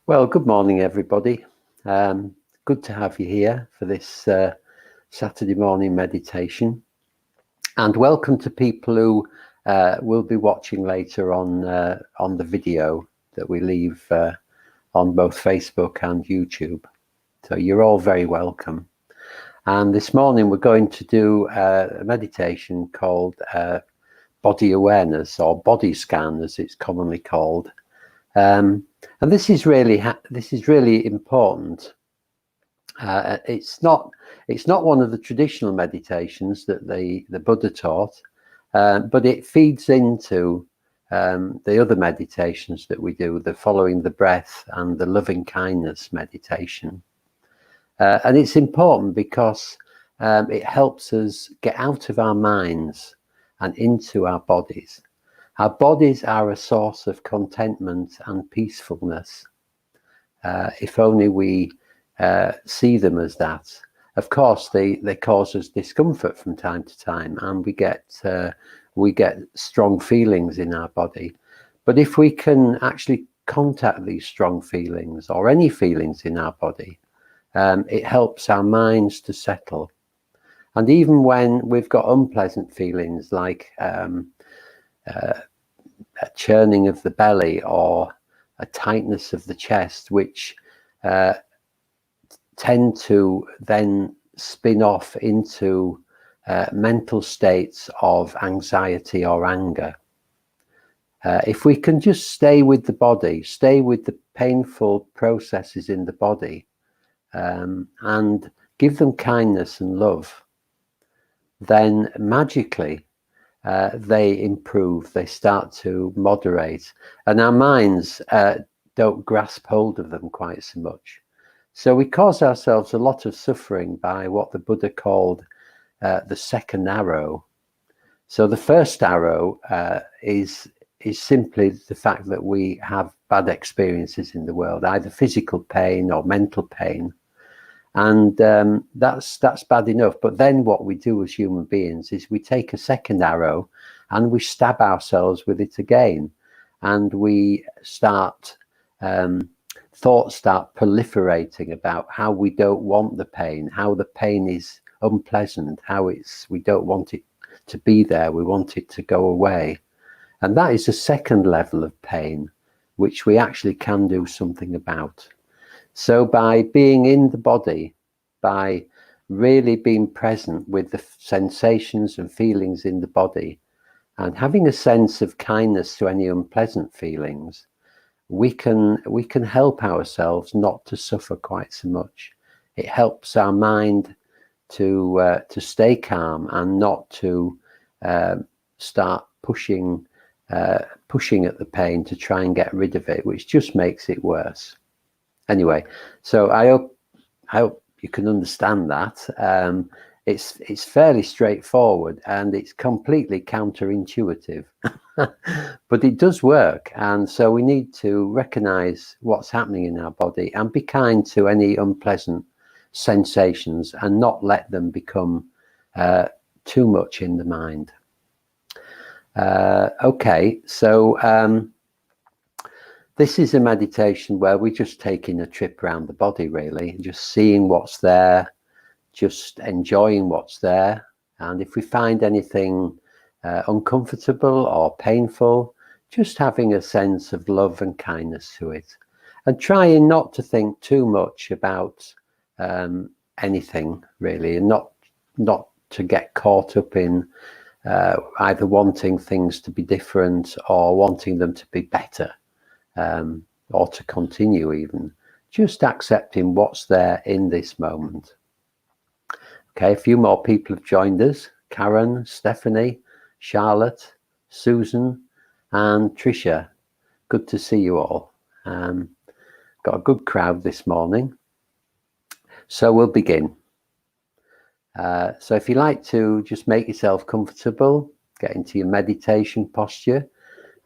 Well, good morning, everybody. Good to have you here for this Saturday morning meditation. And welcome to people who will be watching later on the video that we leave on both Facebook and YouTube. So you're all very welcome. And this morning we're going to do a meditation called body awareness, or body scan as it's commonly called. And this is really important. It's not one of the traditional meditations that the Buddha taught, but it feeds into the other meditations that we do, the following the breath and the loving kindness meditation. And it's important because it helps us get out of our minds and into our bodies. Our bodies are a source of contentment and peacefulness, if only we see them as that. Of course, they cause us discomfort from time to time, and we get strong feelings in our body. But if we can actually contact these strong feelings, or any feelings in our body, it helps our minds to settle. And even when we've got unpleasant feelings like a churning of the belly or a tightness of the chest, which tend to then spin off into mental states of anxiety or anger. If we can just stay with the body, stay with the painful processes in the body, and give them kindness and love, then magically they improve, they start to moderate, and our minds don't grasp hold of them quite so much. So we cause ourselves a lot of suffering by what the Buddha called the second arrow. So the first arrow is simply the fact that we have bad experiences in the world, either physical pain or mental pain. And that's bad enough. But then what we do as human beings is we take a second arrow and we stab ourselves with it again. And we start, thoughts start proliferating about how we don't want the pain, how the pain is unpleasant, how we don't want it to be there, we want it to go away. And that is a second level of pain, which we actually can do something about. So by being in the body, by really being present with the sensations and feelings in the body, and having a sense of kindness to any unpleasant feelings, we can help ourselves not to suffer quite so much. It helps our mind to stay calm and not to start pushing at the pain to try and get rid of it, which just makes it worse. Anyway, so I hope you can understand that. It's fairly straightforward and it's completely counterintuitive, but it does work. And so we need to recognize what's happening in our body and be kind to any unpleasant sensations and not let them become too much in the mind. Okay, so this is a meditation where we're just taking a trip around the body, really, just seeing what's there, just enjoying what's there. And if we find anything uncomfortable or painful, just having a sense of love and kindness to it, and trying not to think too much about anything, really, and not to get caught up in either wanting things to be different or wanting them to be better. Or to continue even, just accepting what's there in this moment. Okay, a few more people have joined us. Karen, Stephanie, Charlotte, Susan and Tricia. Good to see you all. Got a good crowd this morning. So we'll begin. So if you like to just make yourself comfortable, get into your meditation posture.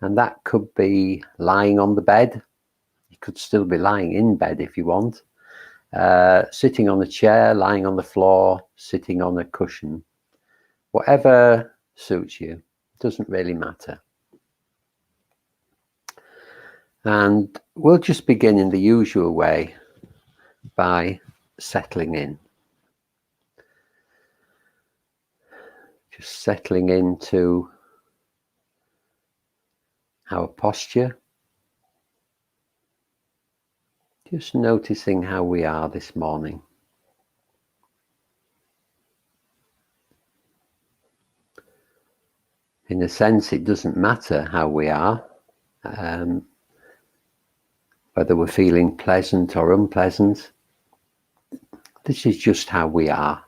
And that could be lying on the bed. You could still be lying in bed if you want. Sitting on a chair, lying on the floor, sitting on a cushion. Whatever suits you, doesn't really matter. And we'll just begin in the usual way by settling in. Just settling into our posture. Just noticing how we are this morning. In a sense, it doesn't matter how we are, whether we're feeling pleasant or unpleasant. This is just how we are.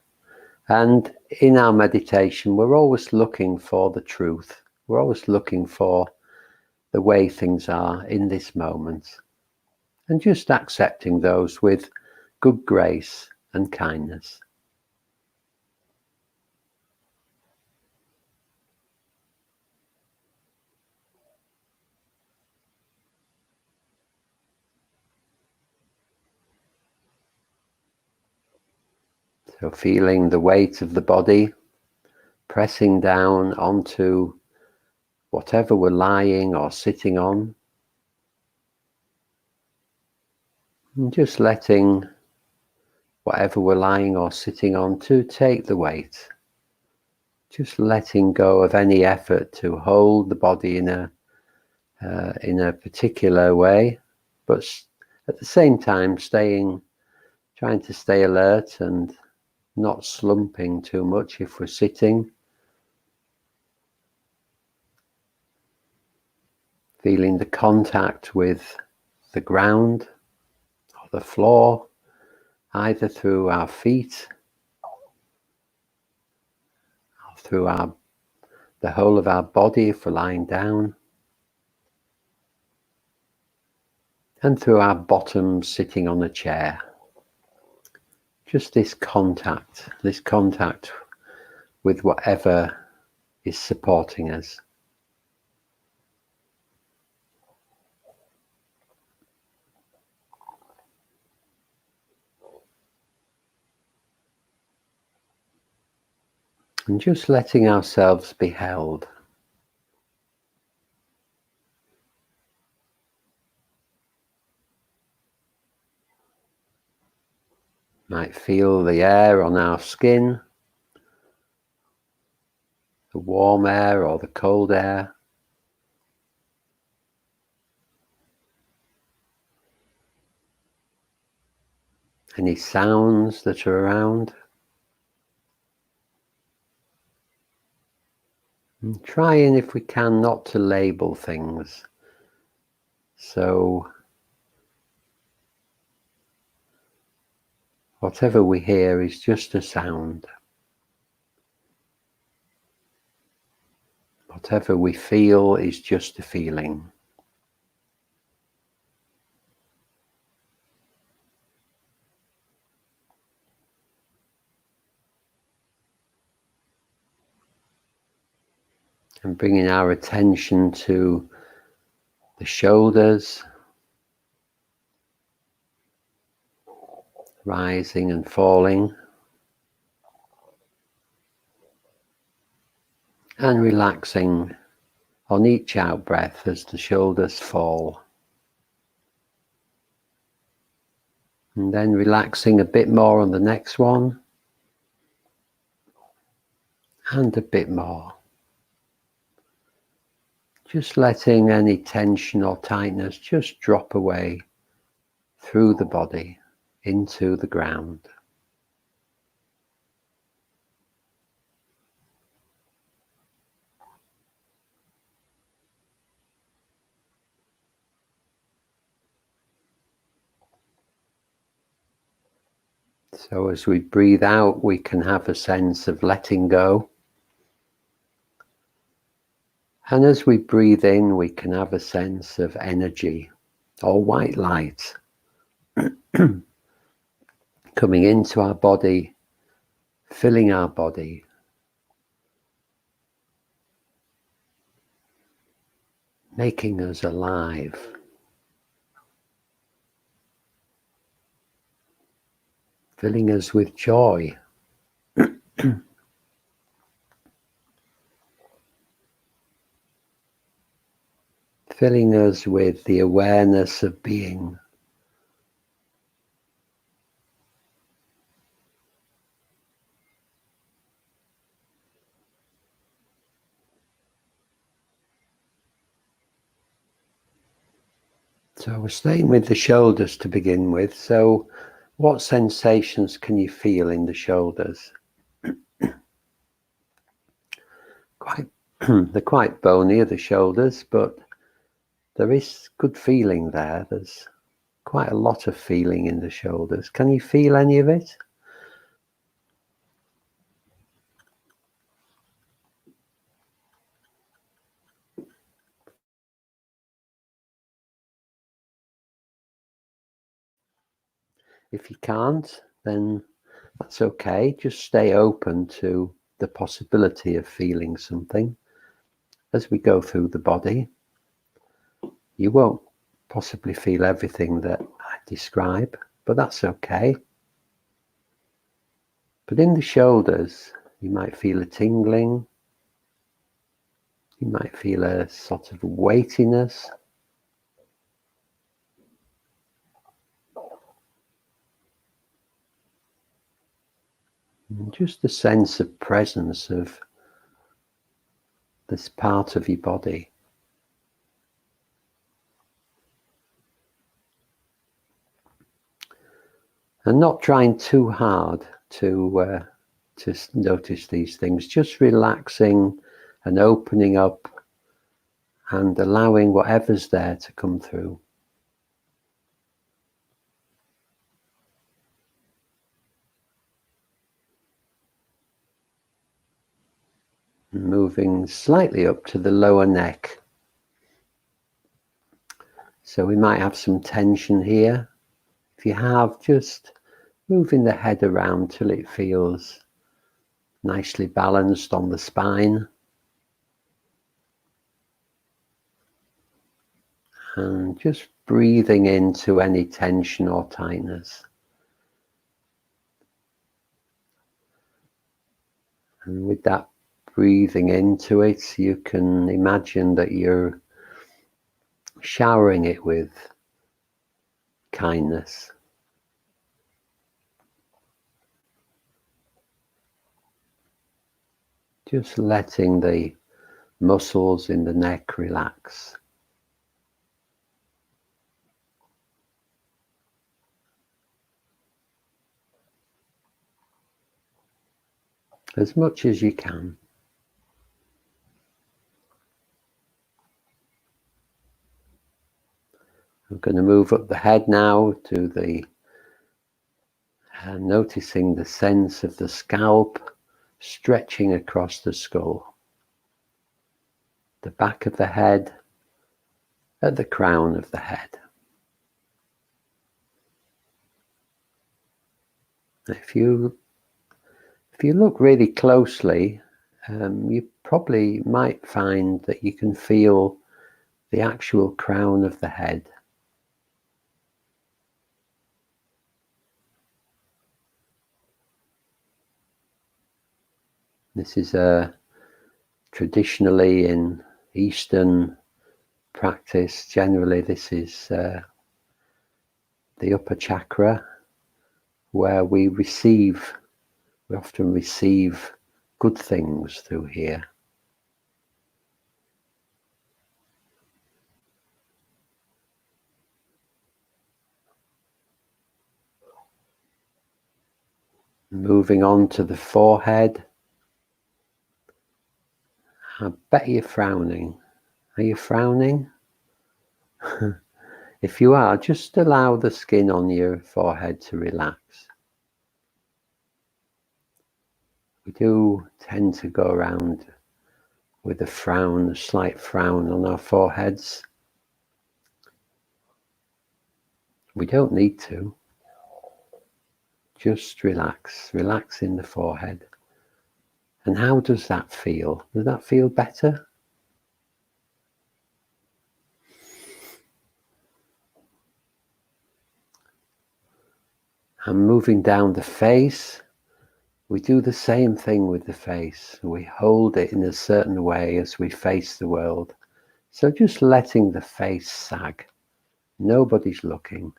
And in our meditation, we're always looking for the truth. We're always looking for the way things are in this moment. And just accepting those with good grace and kindness. So feeling the weight of the body pressing down onto whatever we're lying or sitting on. And just letting whatever we're lying or sitting on to take the weight. Just letting go of any effort to hold the body in a particular way, but at the same time trying to stay alert and not slumping too much if we're sitting. Feeling the contact with the ground or the floor, either through our feet or through the whole of our body if we're lying down, and through our bottom sitting on a chair. Just this contact with whatever is supporting us. And just letting ourselves be held. Might feel the air on our skin, the warm air or the cold air. Any sounds that are around. And trying, if we can, not to label things. So whatever we hear is just a sound. Whatever we feel is just a feeling. And bringing our attention to the shoulders, rising and falling, and relaxing on each out breath as the shoulders fall. And then relaxing a bit more on the next one, and a bit more. Just letting any tension or tightness just drop away through the body into the ground. So as we breathe out, we can have a sense of letting go. And as we breathe in, we can have a sense of energy or white light coming into our body, filling our body. Making us alive. Filling us with joy. filling us with the awareness of being. So we're staying with the shoulders to begin with. So what sensations can you feel in the shoulders? They're quite bony, the shoulders, but there is good feeling there. There's quite a lot of feeling in the shoulders. Can you feel any of it? If you can't, then that's okay. Just stay open to the possibility of feeling something as we go through the body. You won't possibly feel everything that I describe, but that's okay. But in the shoulders, you might feel a tingling. You might feel a sort of weightiness. And just a sense of presence of this part of your body. And not trying too hard to notice these things, just relaxing and opening up and allowing whatever's there to come through. Moving slightly up to the lower neck. So we might have some tension here. If you have, just moving the head around till it feels nicely balanced on the spine. And just breathing into any tension or tightness. And with that breathing into it, you can imagine that you're showering it with kindness. Just letting the muscles in the neck relax. As much as you can. I'm going to move up the head now to the noticing the sense of the scalp stretching across the skull, the back of the head, at the crown of the head. If you look really closely, you probably might find that you can feel the actual crown of the head. This is traditionally in Eastern practice, generally this is the upper chakra, where we often receive good things through here. Moving on to the forehead. I bet you're frowning. Are you frowning? If you are, just allow the skin on your forehead to relax. We do tend to go around with a frown, a slight frown on our foreheads. We don't need to. Just relax in the forehead. And how does that feel? Does that feel better? And moving down the face, we do the same thing with the face. We hold it in a certain way as we face the world. So just letting the face sag. Nobody's looking.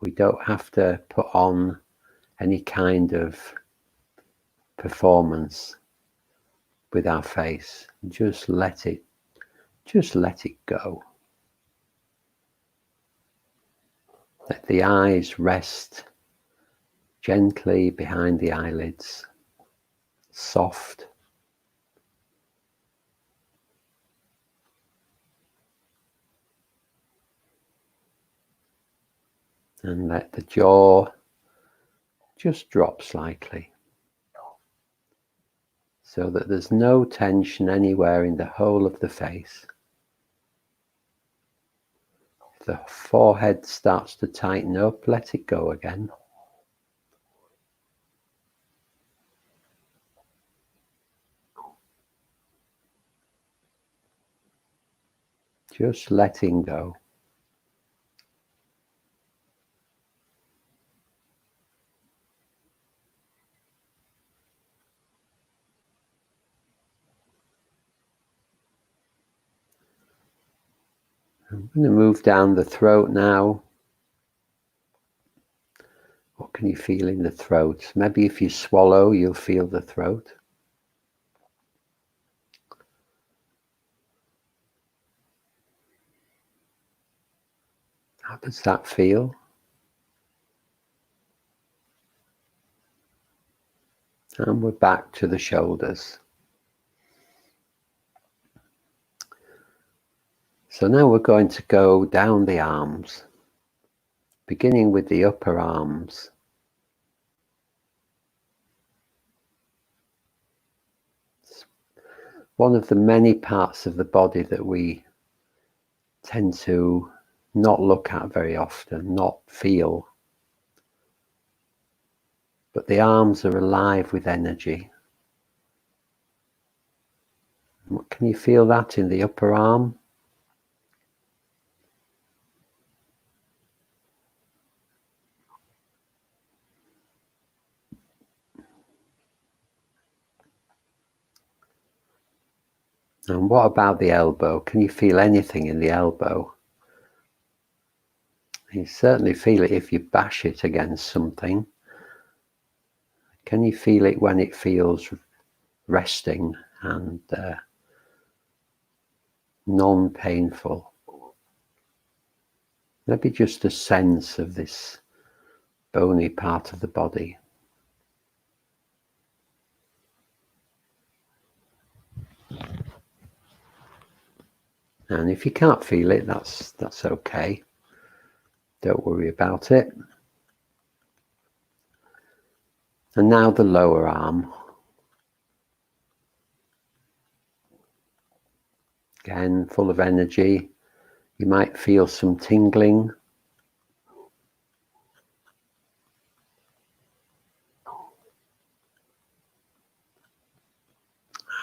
We don't have to put on any kind of performance with our face. Just let it go. Let the eyes rest gently behind the eyelids, soft. And let the jaw just drop slightly, so that there's no tension anywhere in the whole of the face. If the forehead starts to tighten up, let it go again. Just letting go. I'm going to move down the throat now. What can you feel in the throat? Maybe if you swallow, you'll feel the throat. How does that feel? And we're back to the shoulders. So now we're going to go down the arms, beginning with the upper arms. It's one of the many parts of the body that we tend to not look at very often, not feel. But the arms are alive with energy. Can you feel that in the upper arm? And what about the elbow? Can you feel anything in the elbow? You certainly feel it if you bash it against something. Can you feel it when it feels resting and non-painful? Maybe just a sense of this bony part of the body. And if you can't feel it, that's okay. Don't worry about it. And now the lower arm. Again, full of energy. You might feel some tingling.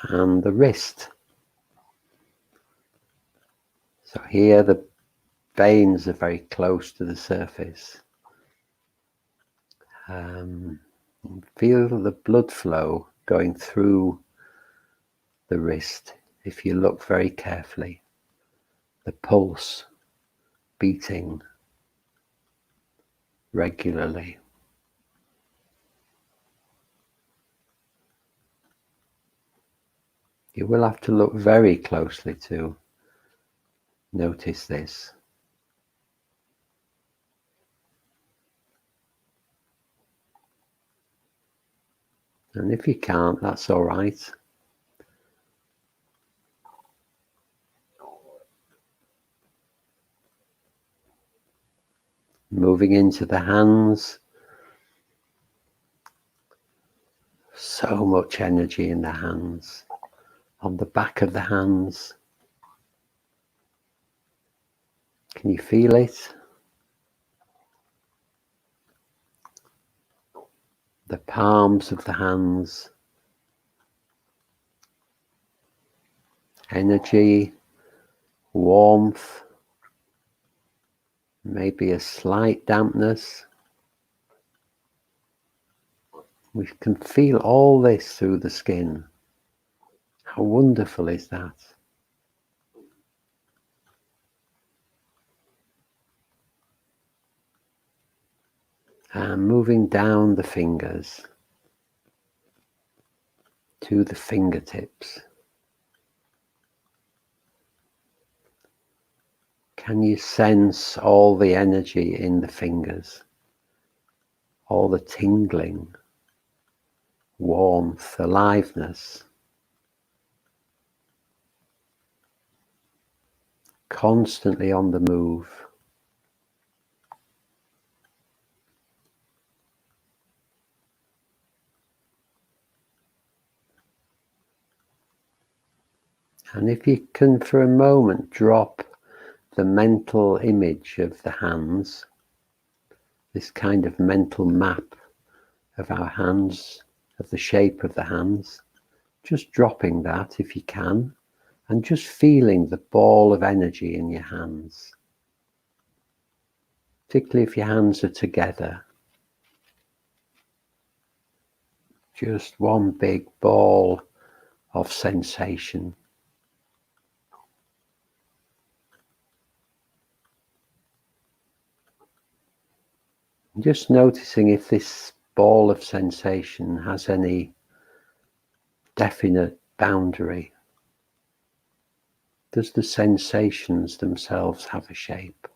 And the wrist. So here the veins are very close to the surface. Feel the blood flow going through the wrist if you look very carefully. The pulse beating regularly. You will have to look very closely to notice this. And if you can't, that's all right. Moving into the hands. So much energy in the hands. On the back of the hands. Can you feel it? The palms of the hands. Energy, warmth, maybe a slight dampness. We can feel all this through the skin. How wonderful is that? And moving down the fingers to the fingertips. Can you sense all the energy in the fingers? All the tingling, warmth, aliveness. Constantly on the move. And if you can for a moment drop the mental image of the hands, this kind of mental map of our hands, of the shape of the hands, just dropping that if you can, and just feeling the ball of energy in your hands, particularly if your hands are together. Just one big ball of sensation. Just noticing if this ball of sensation has any definite boundary. Does the sensations themselves have a shape?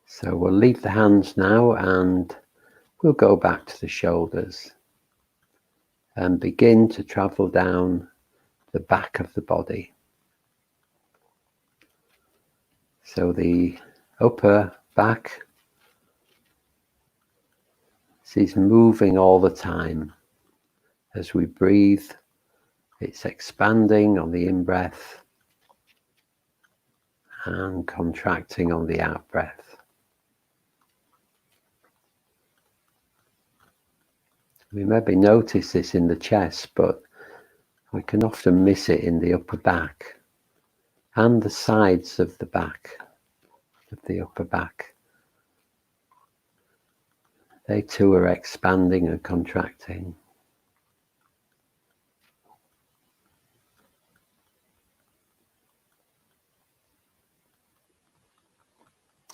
So we'll leave the hands now and we'll go back to the shoulders and begin to travel down the back of the body. So the upper back is moving all the time. As we breathe, it's expanding on the in-breath and contracting on the out-breath. We maybe notice this in the chest, but we can often miss it in the upper back and the sides of the back, of the upper back. They too are expanding and contracting.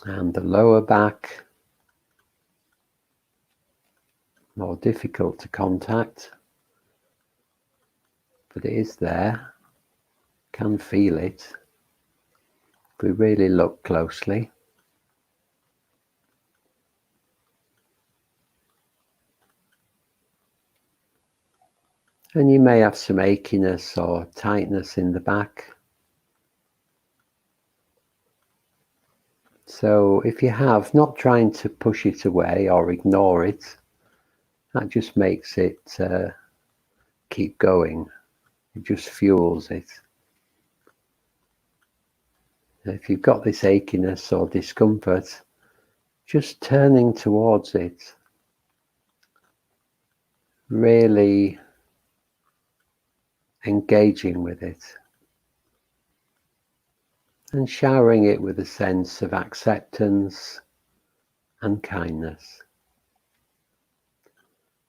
And the lower back, more difficult to contact, but it is there, can feel it if we really look closely. And you may have some achiness or tightness in the back. So if you have, not trying to push it away or ignore it, that just makes it keep going. It just fuels it. If you've got this achiness or discomfort, just turning towards it, really engaging with it and showering it with a sense of acceptance and kindness,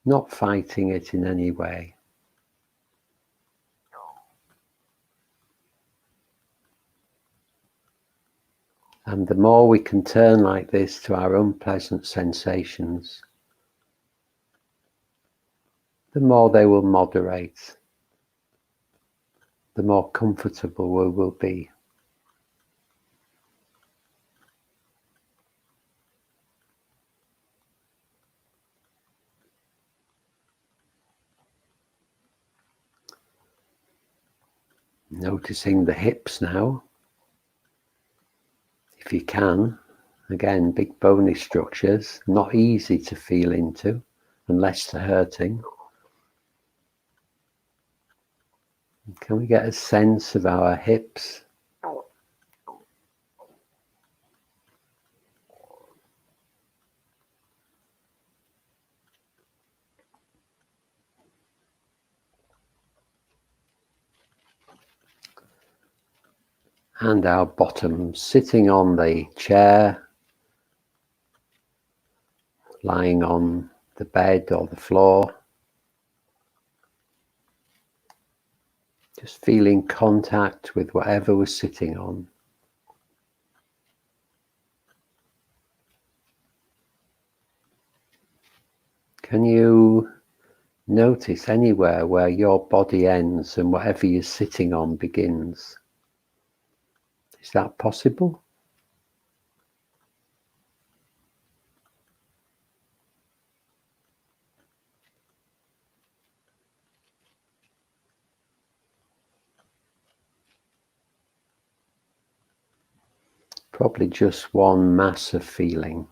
not fighting it in any way. And the more we can turn like this to our unpleasant sensations, the more they will moderate, the more comfortable we will be. Noticing the hips now, if you can. Again, big bony structures, not easy to feel into unless they're hurting. Can we get a sense of our hips? and our bottom sitting on the chair, lying on the bed or the floor, just feeling contact with whatever we're sitting on. Can you notice anywhere where your body ends and whatever you're sitting on begins? Is that possible? Probably just one mass of feeling.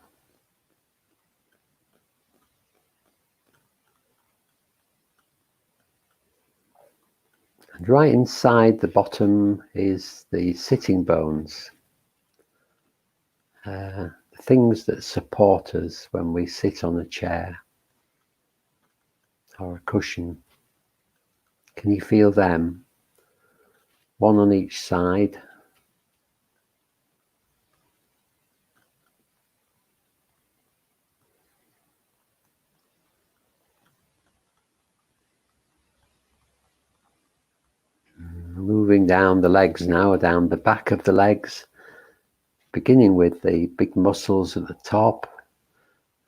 And right inside the bottom is the sitting bones, the things that support us when we sit on a chair or a cushion. Can you feel them? One on each side. Moving down the legs now, down the back of the legs, beginning with the big muscles at the top.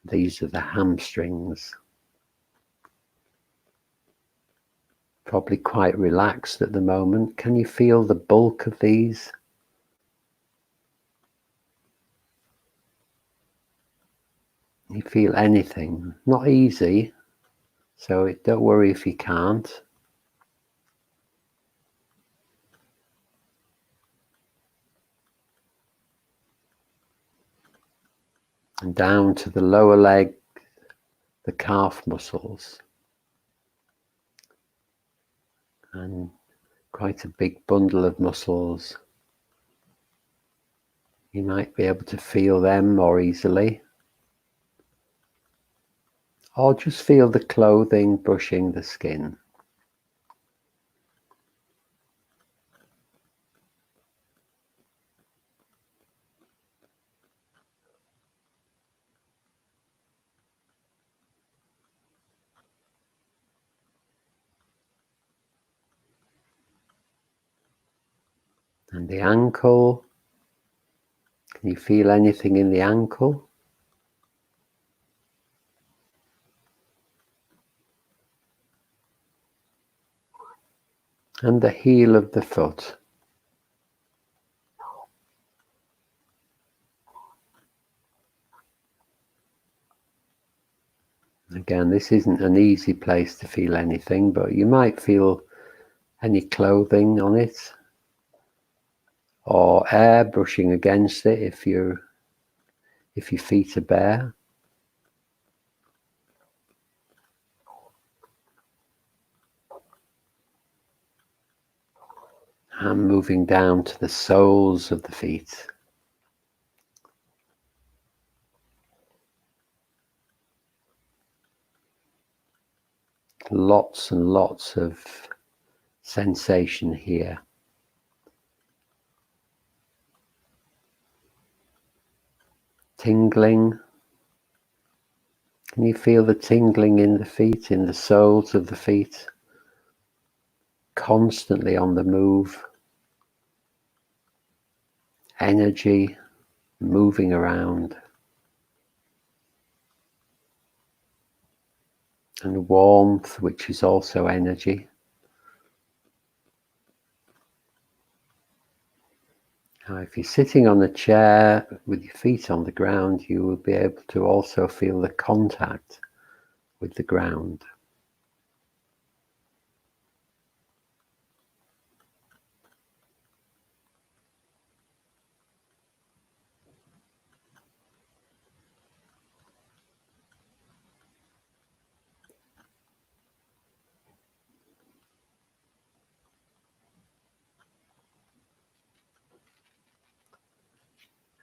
These are the hamstrings. Probably quite relaxed at the moment. Can you feel the bulk of these? You feel anything? Not easy, so don't worry if you can't. And down to the lower leg, the calf muscles. And quite a big bundle of muscles. You might be able to feel them more easily. Or just feel the clothing brushing the skin. And the ankle. Can you feel anything in the ankle? And the heel of the foot. Again, this isn't an easy place to feel anything, but you might feel any clothing on it or air brushing against it if your feet are bare. And moving down to the soles of the feet. Lots and lots of sensation here. Tingling. Can you feel the tingling in the feet, in the soles of the feet? Constantly on the move. Energy moving around. And warmth, which is also energy. Now, if you're sitting on a chair with your feet on the ground, you will be able to also feel the contact with the ground.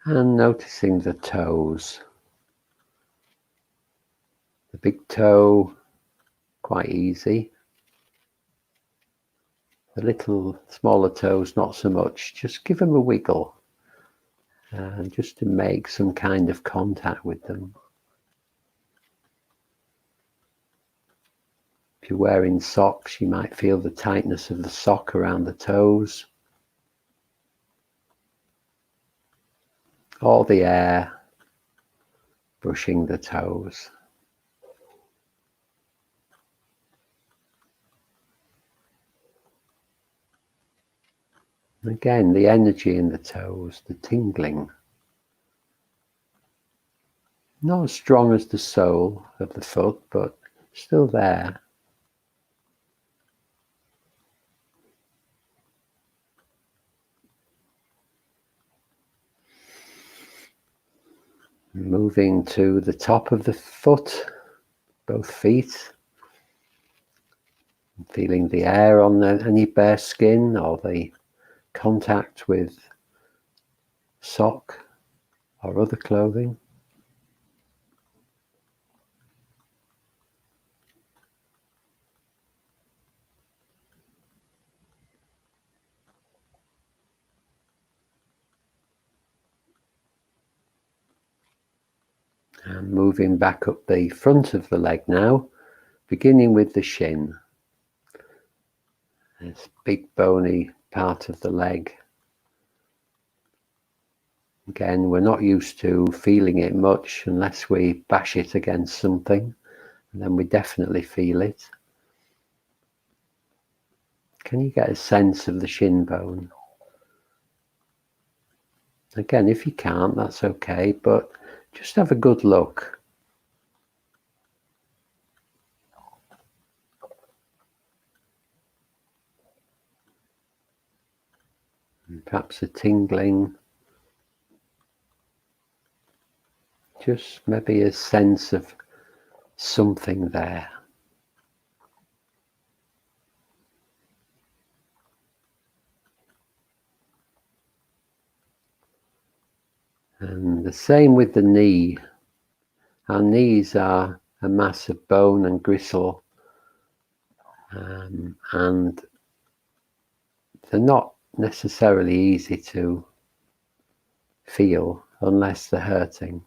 And noticing the toes. The big toe, quite easy. The little smaller toes, not so much. Just give them a wiggle, just to make some kind of contact with them. If you're wearing socks, you might feel the tightness of the sock around the toes, or the air brushing the toes. Again, the energy in the toes, the tingling. Not as strong as the sole of the foot, but still there. Moving to the top of the foot, both feet. Feeling the air on any bare skin or the contact with sock or other clothing. And moving back up the front of the leg now, beginning with the shin. This big bony part of the leg. Again, we're not used to feeling it much unless we bash it against something, and then we definitely feel it. Can you get a sense of the shin bone? Again, if you can't, that's okay, but just have a good look. And perhaps a tingling. Just maybe a sense of something there. And the same with the knee. Our knees are a mass of bone and gristle, and they're not necessarily easy to feel unless they're hurting.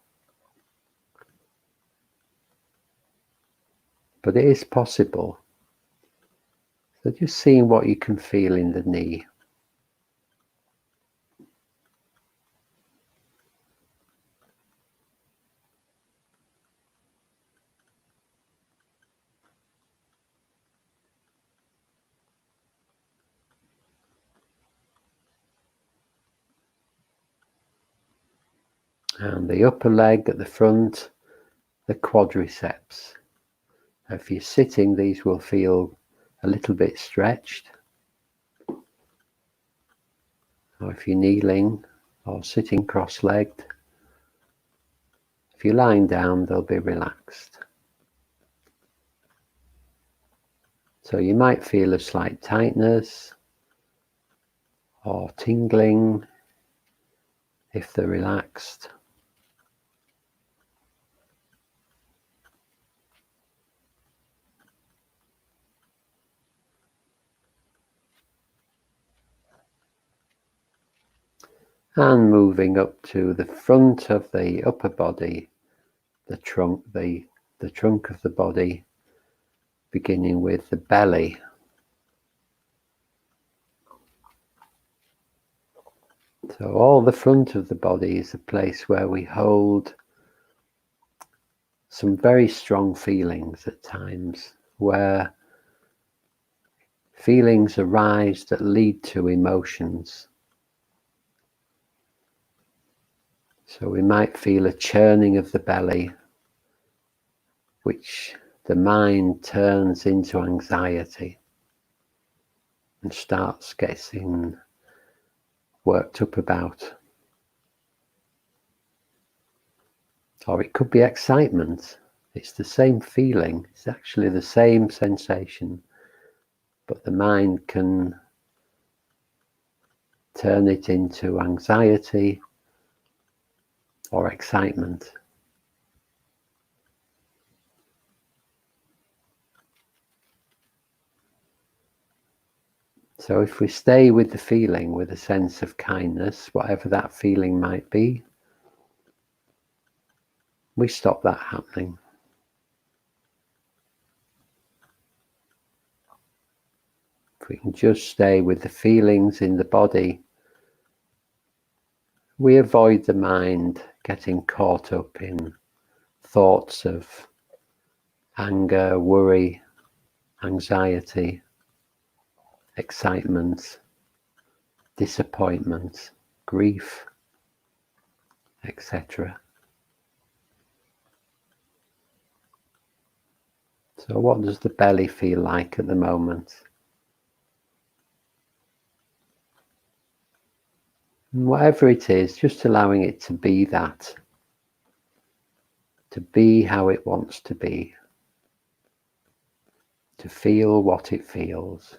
But it is possible. So just seeing what you can feel in the knee. And the upper leg at the front, the quadriceps. If you're sitting, these will feel a little bit stretched. Or if you're kneeling or sitting cross-legged. If you're lying down, they'll be relaxed. So you might feel a slight tightness or tingling if they're relaxed. And moving up to the front of the upper body, the trunk of the body, beginning with the belly. So all the front of the body is a place where we hold some very strong feelings at times, where feelings arise that lead to emotions. So we might feel a churning of the belly, which the mind turns into anxiety and starts getting worked up about. Or it could be excitement. It's the same feeling. It's actually the same sensation, but the mind can turn it into anxiety or excitement. So if we stay with the feeling, with a sense of kindness, whatever that feeling might be, we stop that happening. If we can just stay with the feelings in the body, we avoid the mind getting caught up in thoughts of anger, worry, anxiety, excitement, disappointment, grief, etc. So what does the belly feel like at the moment? And whatever it is, just allowing it to be that, to be how it wants to be, to feel what it feels.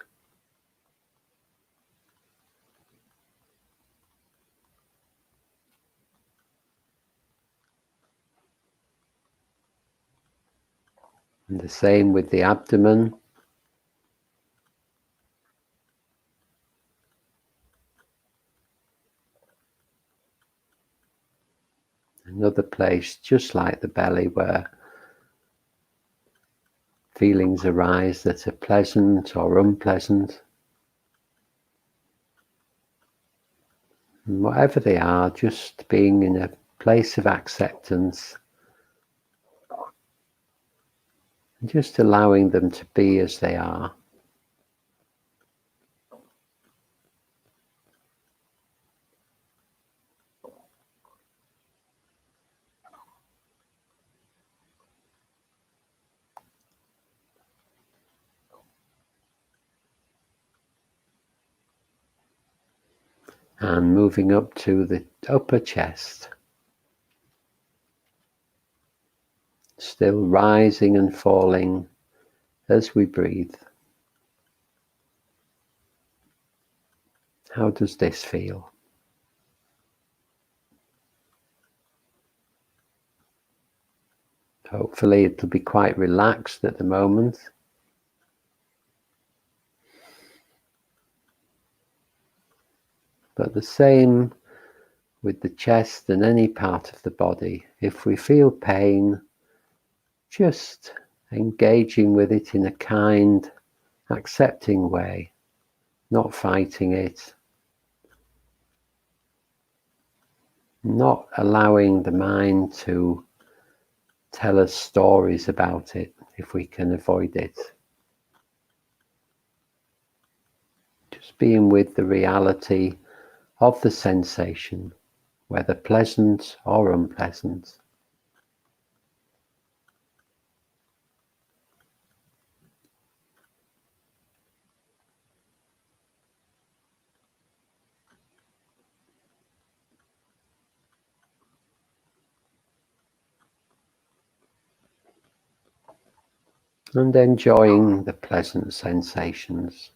And the same with the abdomen. Another place just like the belly where feelings arise that are pleasant or unpleasant. And whatever they are, just being in a place of acceptance and just allowing them to be as they are. And moving up to the upper chest, still rising and falling as we breathe. How does this feel? Hopefully it'll be quite relaxed at the moment. But the same with the chest and any part of the body. If we feel pain, just engaging with it in a kind, accepting way, not fighting it, not allowing the mind to tell us stories about it if we can avoid it. Just being with the reality of the sensation, whether pleasant or unpleasant. And enjoying the pleasant sensations.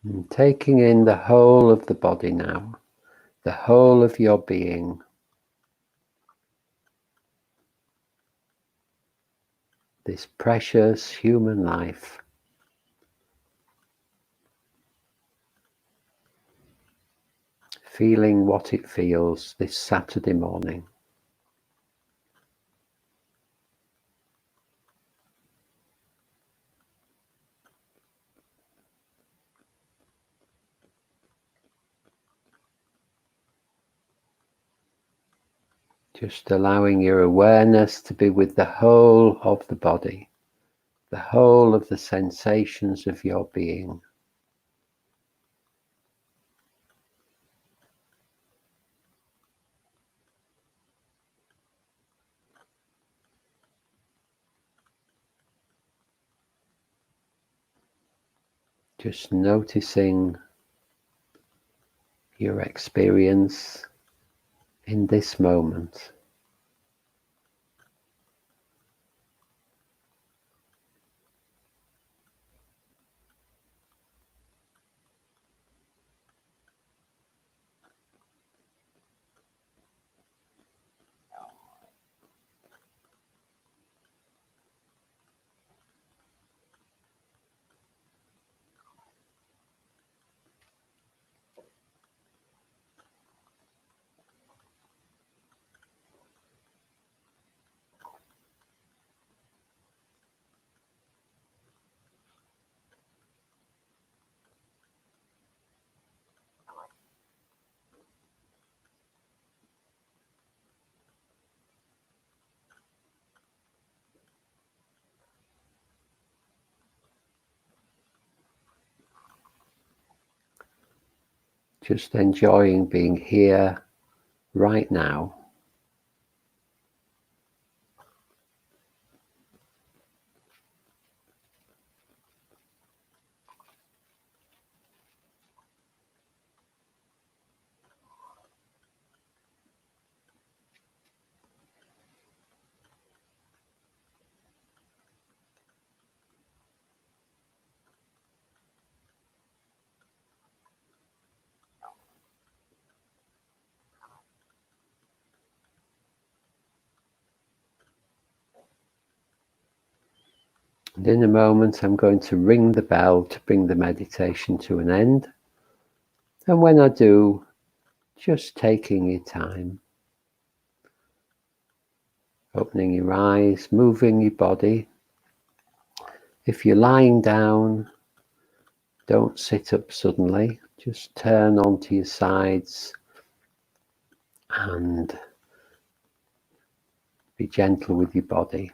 And taking in the whole of the body now, the whole of your being. This precious human life. Feeling what it feels this Saturday morning. Just allowing your awareness to be with the whole of the body, the whole of the sensations of your being. Just noticing your experience in this moment. just enjoying being here right now. And in a moment, I'm going to ring the bell to bring the meditation to an end. And when I do, just taking your time, opening your eyes, moving your body. If you're lying down, don't sit up suddenly, just turn onto your sides and be gentle with your body.